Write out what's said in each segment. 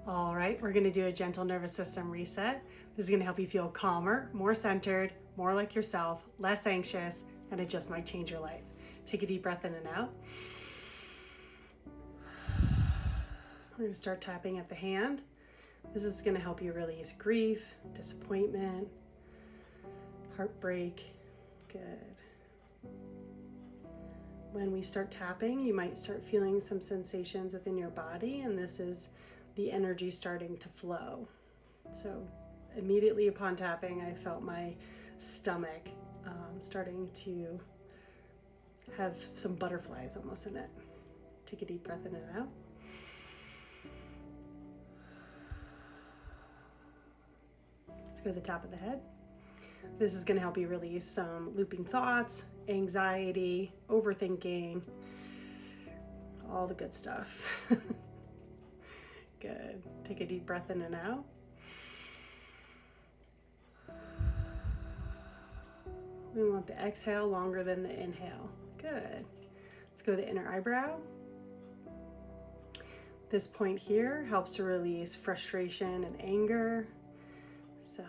All right, we're gonna do a gentle nervous system reset. This is gonna help you feel calmer, more centered, more like yourself, less anxious, and it just might change your life. Take a deep breath in and out. We're gonna start tapping at the hand. This is gonna help you release grief, disappointment, heartbreak. Good. When we start tapping, you might start feeling some sensations within your body, and this is the energy starting to flow. So immediately upon tapping, I felt my stomach starting to have some butterflies almost in it. Take a deep breath in and out. Let's go to the top of the head. This is going to help you release some looping thoughts, anxiety, overthinking, all the good stuff. Good. Take a deep breath in and out. We want the exhale longer than the inhale. Good. Let's go to the inner eyebrow. This point here helps to release frustration and anger. So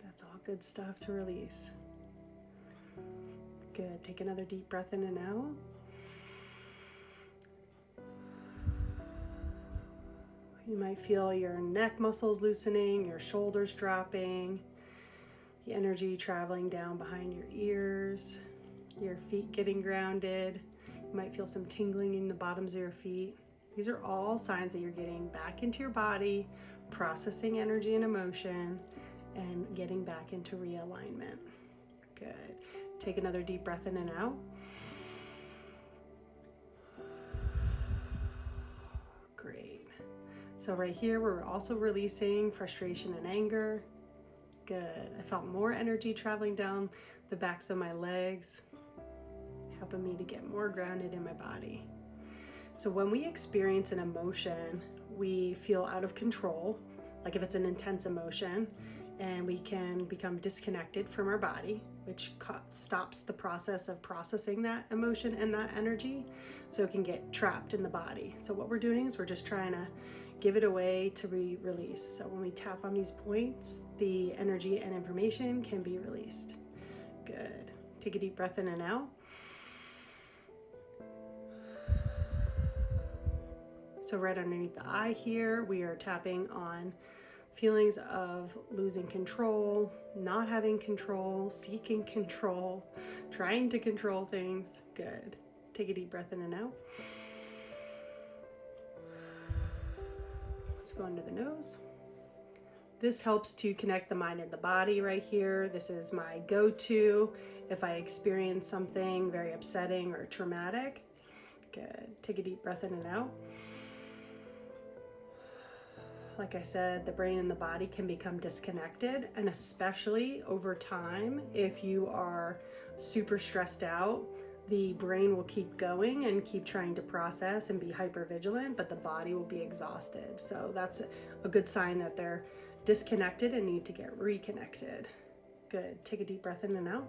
that's all good stuff to release. Good. Take another deep breath in and out. You might feel your neck muscles loosening, your shoulders dropping, the energy traveling down behind your ears, your feet getting grounded. You might feel some tingling in the bottoms of your feet. These are all signs that you're getting back into your body, processing energy and emotion, and getting back into realignment. Good. Take another deep breath in and out. Great. So right here, we're also releasing frustration and anger. Good. I felt more energy traveling down the backs of my legs, helping me to get more grounded in my body. So when we experience an emotion, we feel out of control, like if it's an intense emotion, and we can become disconnected from our body, which stops the process of processing that emotion and that energy, so it can get trapped in the body. So what we're doing is we're just trying to give it away to be released. So when we tap on these points, the energy and information can be released. Good. Take a deep breath in and out. So right underneath the eye here, we are tapping on feelings of losing control, not having control, seeking control, trying to control things. Good. Take a deep breath in and out. Let's go under the nose. This helps to connect the mind and the body right here. This is my go-to if I experience something very upsetting or traumatic. Good. Take a deep breath in and out. Like I said, the brain and the body can become disconnected, and especially over time, if you are super stressed out, the brain will keep going and keep trying to process and be hypervigilant, but the body will be exhausted. So that's a good sign that they're disconnected and need to get reconnected. Good. Take a deep breath in and out.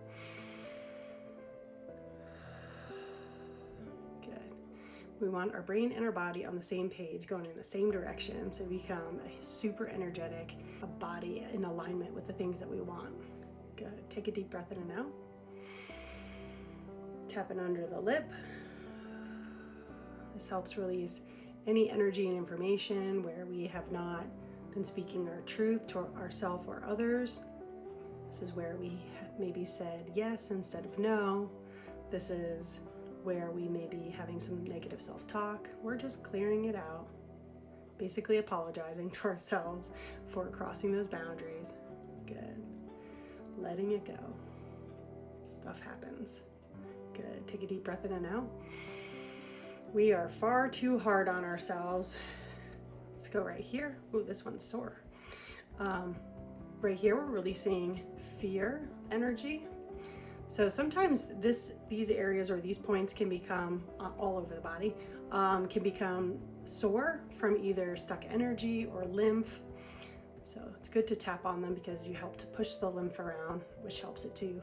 We want our brain and our body on the same page, going in the same direction, so we become a super energetic, a body in alignment with the things that we want. Good. Take a deep breath in and out. Tapping under the lip. This helps release any energy and information where we have not been speaking our truth to ourselves or others. This is where we maybe said yes instead of no. This is where we may be having some negative self-talk. We're just clearing it out, basically apologizing to ourselves for crossing those boundaries. Good. Letting it go. Stuff happens. Good. Take a deep breath in and out. We are far too hard on ourselves. Let's go right here. Ooh, this one's sore. Right here, we're releasing fear energy. So sometimes these areas or these points can become all over the body, can become sore from either stuck energy or lymph. So it's good to tap on them because you help to push the lymph around, which helps it to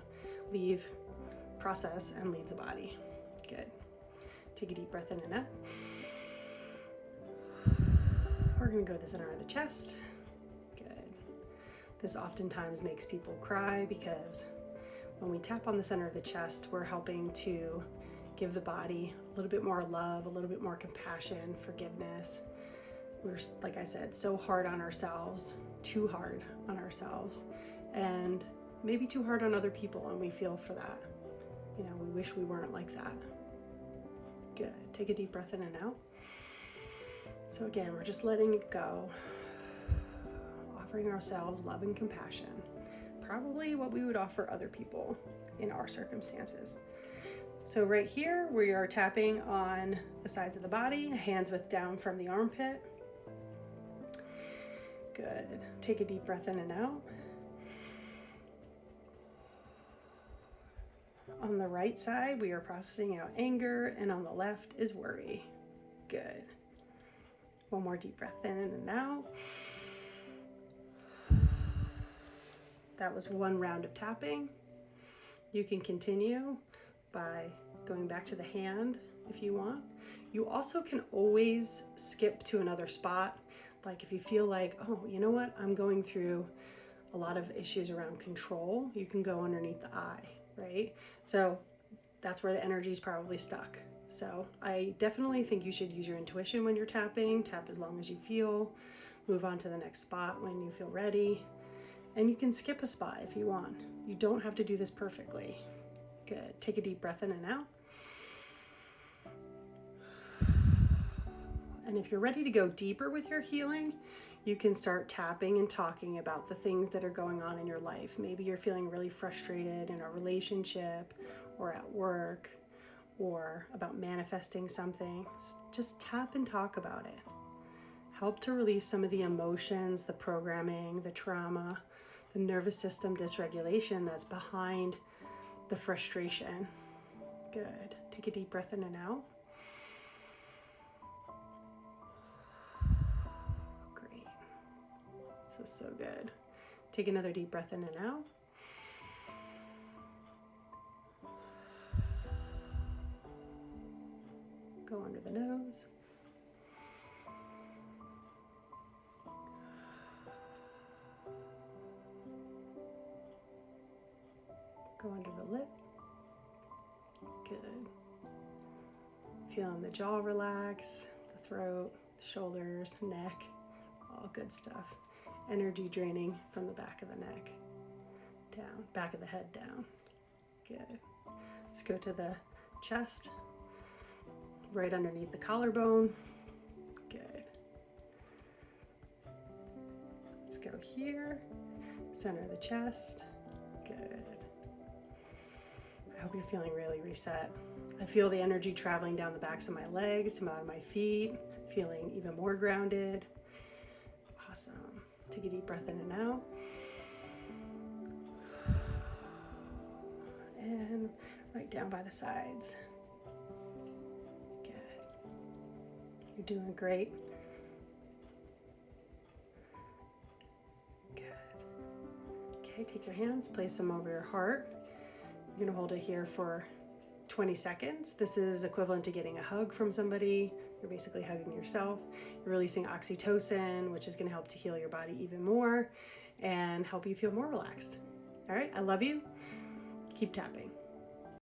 leave, process, and leave the body. Good. Take a deep breath in and out. We're we're going to go to the center of the chest. Good. This oftentimes makes people cry because when we tap on the center of the chest, we're helping to give the body a little bit more love, a little bit more compassion, forgiveness. We're, like I said, so hard on ourselves, too hard on ourselves, and maybe too hard on other people, and we feel for that. You know, we wish we weren't like that. Good. Take a deep breath in and out. So again, we're just letting it go, offering ourselves love and compassion, probably what we would offer other people in our circumstances. So right here, we are tapping on the sides of the body, hands width down from the armpit. Good. Take a deep breath in and out. On the right side, we are processing out anger, and on the left is worry. Good. One more deep breath in and out. That was one round of tapping. You can continue by going back to the hand if you want. You also can always skip to another spot. Like if you feel like, oh, you know what? I'm going through a lot of issues around control. You can go underneath the eye, right? So that's where the energy is probably stuck. So I definitely think you should use your intuition when you're tapping. Tap as long as you feel. Move on to the next spot when you feel ready. And you can skip a spot if you want. You don't have to do this perfectly. Good. Take a deep breath in and out. And if you're ready to go deeper with your healing, you can start tapping and talking about the things that are going on in your life. Maybe you're feeling really frustrated in a relationship or at work or about manifesting something. Just tap and talk about it. Help to release some of the emotions, the programming, the trauma, the nervous system dysregulation that's behind the frustration. Good. Take a deep breath in and out. Great. This is so good. Take another deep breath in and out. Go under the nose. Go under the lip. Good. Feeling the jaw relax, the throat, the shoulders, neck, all good stuff. Energy draining from the back of the neck down, back of the head down. Good. Let's go to the chest, right underneath the collarbone. Good. Let's go here, center of the chest. Good. I hope you're feeling really reset. I feel the energy traveling down the backs of my legs to my feet, feeling even more grounded. Awesome. Take a deep breath in and out. And right down by the sides. Good. You're doing great. Good. Okay, take your hands, place them over your heart. You're going to hold it here for 20 seconds. This is equivalent to getting a hug from somebody. You're basically hugging yourself. You're releasing oxytocin, which is going to help to heal your body even more and help you feel more relaxed. All right, I love you. Keep tapping.